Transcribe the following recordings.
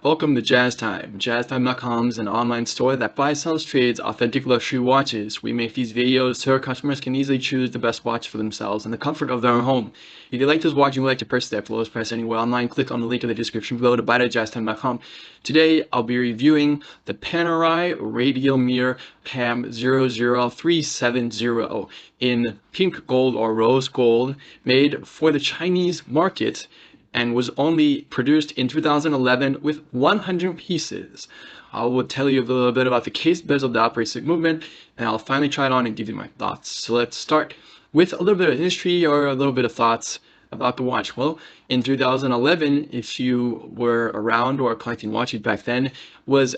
Welcome to Jazz Time. JazzTime.com is an online store that buys, sells, trades authentic luxury watches. We make these videos so our customers can easily choose the best watch for themselves in the comfort of their own home. If you like this watch and would like to purchase it at the lowest price anywhere online, click on the link in the description below to buy it at JazzTime.com. Today, I'll be reviewing the Panerai Radiomir PAM00370 in pink gold or rose gold, made for the Chinese market, and was only produced in 2011 with 100 pieces. I will tell you a little bit about the case, bezel, the operating movement, and I'll finally try it on and give you my thoughts. So let's start with a little bit of history or a little bit of thoughts about the watch. Well, in 2011, if you were around or collecting watches back then, was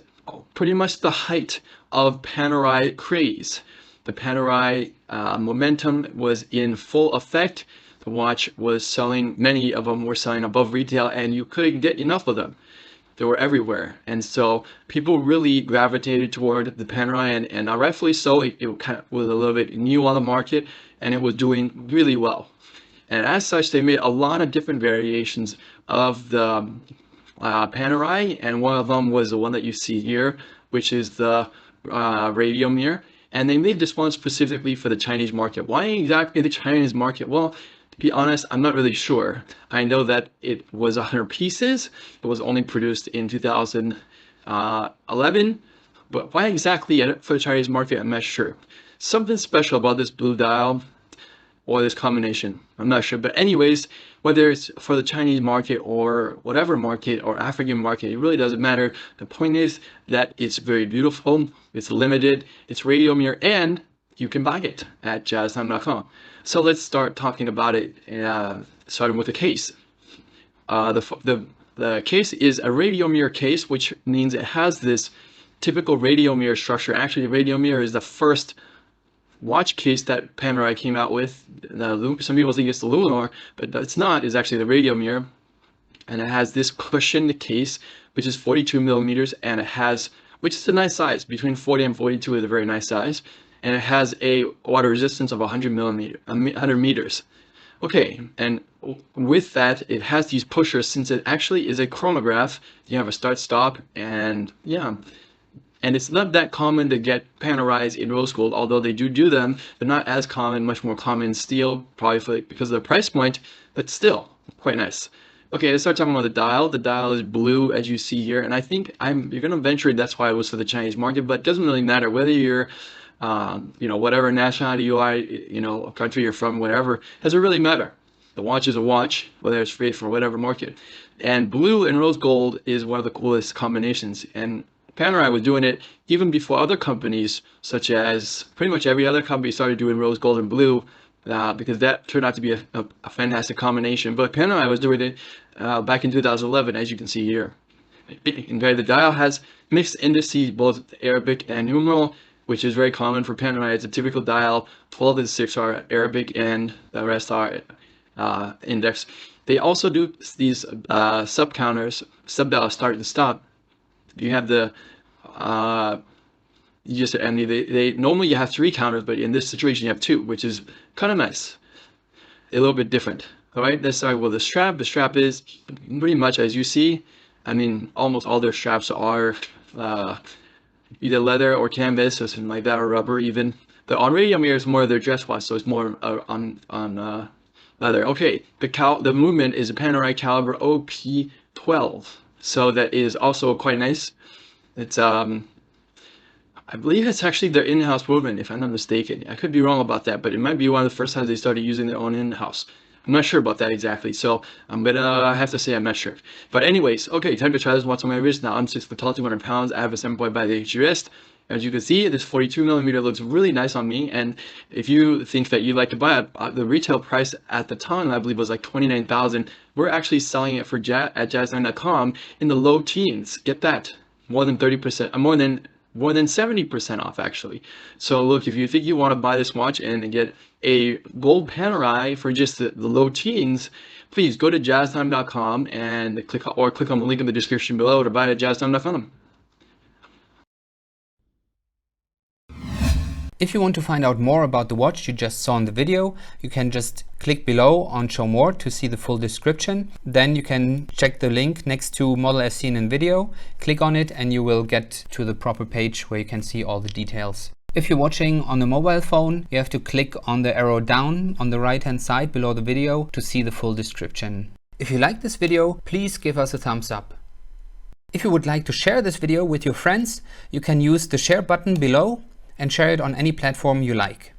pretty much the height of Panerai craze. The Panerai momentum was in full effect. The watch was selling, many of them were selling above retail, and you couldn't get enough of them. They were everywhere. And so people really gravitated toward the Panerai, and rightfully so. It kind of was a little bit new on the market, and it was doing really well. And as such, they made a lot of different variations of the Panerai, and one of them was the one that you see here, which is the Radiomir. And they made this one specifically for the Chinese market. Why exactly the Chinese market? Well, to be honest, I'm not really sure. I know that it was 100 pieces. It was only produced in 2011. But why exactly for the Chinese market, I'm not sure. Something special about this blue dial or this combination, I'm not sure. But anyways, whether it's for the Chinese market or whatever market or African market, it really doesn't matter. The point is that it's very beautiful, it's limited, it's Radiomir, and you can buy it at JazzTime.com. So let's start talking about it, starting with the case. The case is a Radiomir case, which means it has this typical Radiomir structure. Actually, the Radiomir is the first watch case that Panerai came out with. Some people think it's the Lunar, but it's not. It's actually the Radiomir, and it has this cushioned case, which is 42 millimeters, and it has, which is a nice size, between 40 and 42 is a very nice size. And it has a water resistance of 100 meters. Okay, and with that, it has these pushers. Since it actually is a chronograph, you have a start-stop, and yeah. And it's not that common to get Panerais in rose gold, although they do them. They're not as common, much more common in steel, probably because of the price point, but still, quite nice. Okay, let's start talking about the dial. The dial is blue, as you see here, and I think you're going to venture that's why it was for the Chinese market, but it doesn't really matter whether you're whatever nationality you are, country you're from, whatever, doesn't really matter. The watch is a watch, whether it's free for whatever market. And blue and rose gold is one of the coolest combinations. And Panerai was doing it even before other companies, such as pretty much every other company started doing rose gold and blue, because that turned out to be a fantastic combination. But Panerai was doing it back in 2011, as you can see here. The dial has mixed indices, both Arabic and numeral, which is very common for Panerai. It's a typical dial. 12 and 6 are Arabic, and the rest are index. They also do these sub-counters, sub-dial start and stop. You have the they normally you have 3 counters, but in this situation you have 2, which is kind of nice. A little bit different. All right, let's start with the strap. The strap is pretty much as you see. I mean, almost all their straps are either leather or canvas or something like that, or rubber even. The Radiomir is more of their dress watch, so it's more on leather. Okay, the movement is a Panerai caliber OP12, so that is also quite nice. It's I believe it's actually their in-house movement, if I'm not mistaken. I could be wrong about that, but it might be one of the first times they started using their own in-house. I'm not sure about that exactly, so I'm gonna have to say I'm not sure. But anyways, okay, time to try this watch on my wrist. Now I'm 6 foot tall, 200 pounds. I have a 7.5 wrist. As you can see, this 42 millimeter looks really nice on me. And if you think that you'd like to buy it, the retail price at the time, I believe, was like $29,000. We're actually selling it for at JazzTime.com in the low teens. Get that, more than 30%, more than 70% off actually. So look, if you think you want to buy this watch and get a gold Panerai for just the low teens, please go to JazzTime.com and click on the link in the description below to buy it at JazzTime.com. If you want to find out more about the watch you just saw in the video, you can just click below on Show More to see the full description. Then you can check the link next to model as seen in video, click on it and you will get to the proper page where you can see all the details. If you're watching on a mobile phone, you have to click on the arrow down on the right hand side below the video to see the full description. If you like this video, please give us a thumbs up. If you would like to share this video with your friends, you can use the share button below and share it on any platform you like.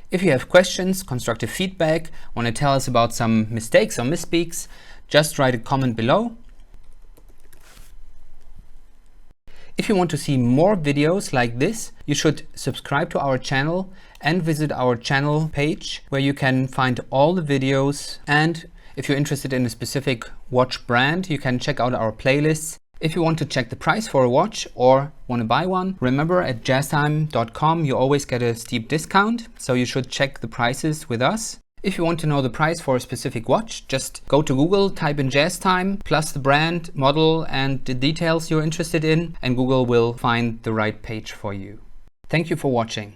If you have questions, constructive feedback, want to tell us about some mistakes or misspeaks, just write a comment below. If you want to see more videos like this, you should subscribe to our channel and visit our channel page where you can find all the videos. And if you're interested in a specific watch brand, you can check out our playlists. If you want to check the price for a watch or want to buy one, remember at jazztime.com you always get a steep discount, so you should check the prices with us. If you want to know the price for a specific watch, just go to Google, type in JazzTime plus the brand, model and the details you're interested in, and Google will find the right page for you. Thank you for watching.